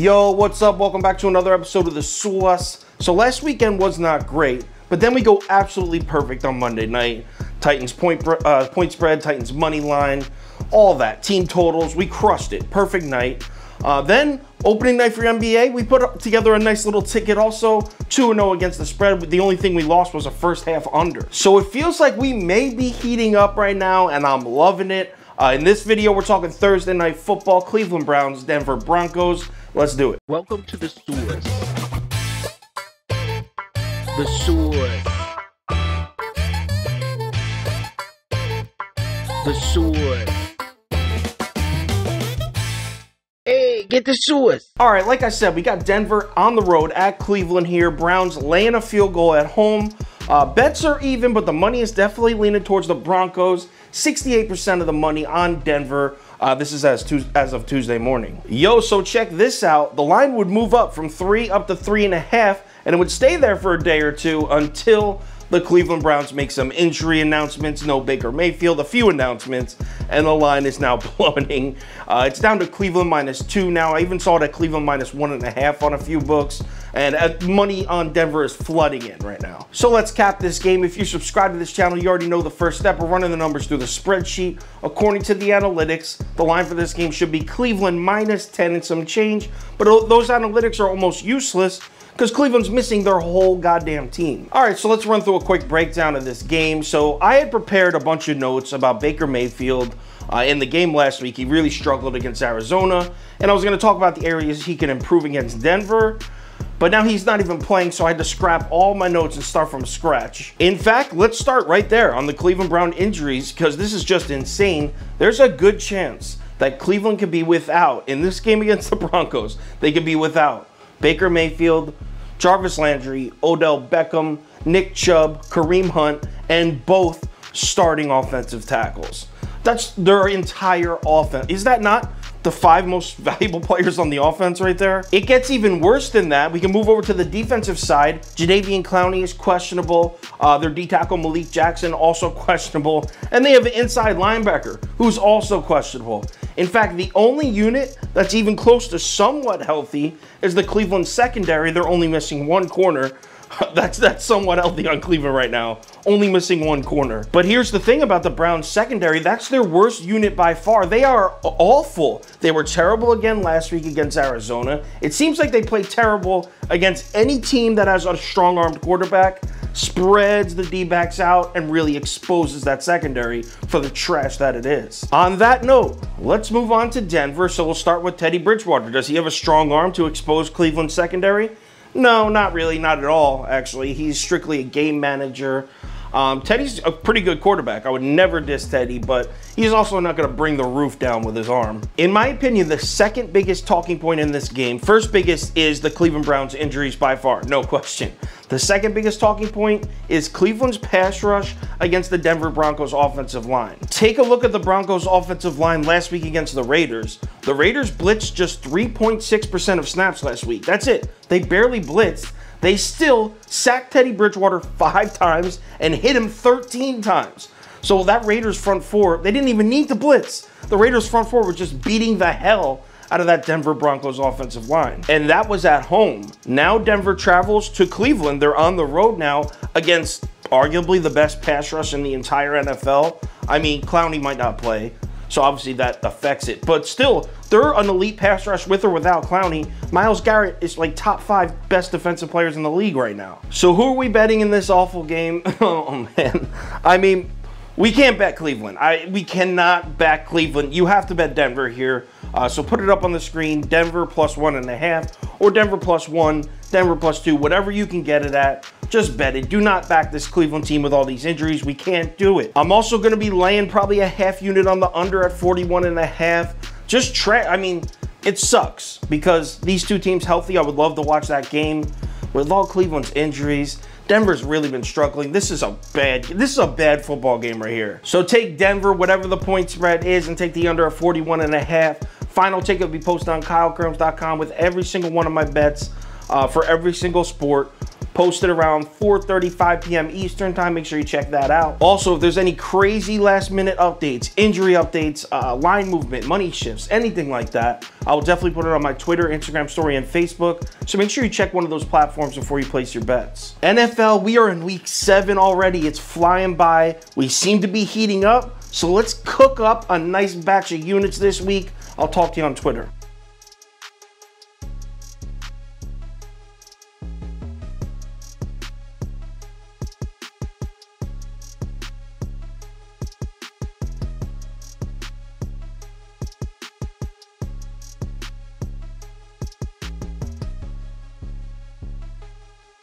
Yo, what's up? Welcome back to another episode of The Sauce. So last weekend was not great, but then we go absolutely perfect on Monday night. Titans point spread, Titans money line, all that. Team totals, we crushed it. Perfect night. Then, opening night for NBA, we put together a nice little ticket also. 2-0 against the spread. The only thing we lost was a first half under. So it feels like we may be heating up right now, and I'm loving it. In this video, we're talking Thursday night football, Cleveland Browns, Denver Broncos. Let's do it. Welcome to The Sauce. The Sauce. The Sauce. Hey, get the sauce. All right, like I said, we got Denver on the road at Cleveland here. Browns laying a field goal at home. Bets are even, but the money is definitely leaning towards the Broncos. 68% of the money on Denver. This is as of Tuesday morning. Yo, so check this out. The line would move up from 3 up to 3.5, and it would stay there for a day or two until the Cleveland Browns make some injury announcements. No Baker Mayfield, a few announcements, and the line is now plummeting. It's down to Cleveland -2 now. I even saw it at Cleveland -1.5 on a few books, and money on Denver is flooding in right now. So let's cap this game. If you subscribe to this channel, you already know the first step. We're running the numbers through the spreadsheet. According to the analytics, the line for this game should be Cleveland -10 and some change, but those analytics are almost useless because Cleveland's missing their whole goddamn team. All right, so let's run through a quick breakdown of this game. So I had prepared a bunch of notes about Baker Mayfield in the game last week. He really struggled against Arizona, and I was going to talk about the areas he can improve against Denver, but now he's not even playing, so I had to scrap all my notes and start from scratch. In fact, let's start right there on the Cleveland Brown injuries, because this is just insane. There's a good chance that Cleveland could be without, in this game against the Broncos, they could be without Baker Mayfield, Jarvis Landry, Odell Beckham, Nick Chubb, Kareem Hunt, and both starting offensive tackles. That's their entire offense. Is that not the 5 most valuable players on the offense right there? It gets even worse than that. We can move over to the defensive side. Jadeveon Clowney is questionable. Their D-tackle Malik Jackson also questionable. And they have an inside linebacker who's also questionable. In fact, the only unit that's even close to somewhat healthy is the Cleveland secondary. They're only missing one corner. That's somewhat healthy on Cleveland right now, only missing one corner. But here's the thing about the Browns secondary, that's their worst unit by far. They are awful. They were terrible again last week against Arizona. It seems like they play terrible against any team that has a strong-armed quarterback, spreads the D-backs out, and really exposes that secondary for the trash that it is. On that note, let's move on to Denver. So we'll start with Teddy Bridgewater. Does he have a strong arm to expose Cleveland's secondary? No, not really, not at all, actually. He's strictly a game manager. Teddy's a pretty good quarterback. I would never diss Teddy, but he's also not going to bring the roof down with his arm. In my opinion, the second biggest talking point in this game, first biggest is the Cleveland Browns injuries by far, no question. The second biggest talking point is Cleveland's pass rush against the Denver Broncos offensive line. Take a look at the Broncos offensive line last week against the Raiders. The Raiders blitzed just 3.6% of snaps last week. That's it. They barely blitzed. They still sacked Teddy Bridgewater 5 times and hit him 13 times. So that Raiders front four, they didn't even need to blitz. The Raiders front four were just beating the hell out of that Denver Broncos offensive line. And that was at home. Now Denver travels to Cleveland. They're on the road now against arguably the best pass rush in the entire NFL. I mean, Clowney might not play, so obviously that affects it. But still, they're an elite pass rush with or without Clowney. Myles Garrett is like top 5 best defensive players in the league right now. So who are we betting in this awful game? Oh, man. I mean, we can't bet Cleveland. We cannot back Cleveland. You have to bet Denver here. So put it up on the screen. Denver +1.5 or Denver +1, Denver +2, whatever you can get it at. Just bet it. Do not back this Cleveland team with all these injuries. We can't do it. I'm also going to be laying probably a half unit on the under at 41.5. I mean, it sucks because these two teams healthy. I would love to watch that game. With all Cleveland's injuries, Denver's really been struggling. This is a bad football game right here. So take Denver, whatever the point spread is, and take the under at 41.5. Final ticket will be posted on KyleKirms.com with every single one of my bets. for every single sport. Posted around 4:35 p.m. Eastern time. Make sure you check that out. Also, if there's any crazy last-minute updates, injury updates, line movement, money shifts, anything like that, I will definitely put it on my Twitter, Instagram story, and Facebook. So make sure you check one of those platforms before you place your bets. NFL, we are in week 7 already. It's flying by. We seem to be heating up. So let's cook up a nice batch of units this week. I'll talk to you on Twitter.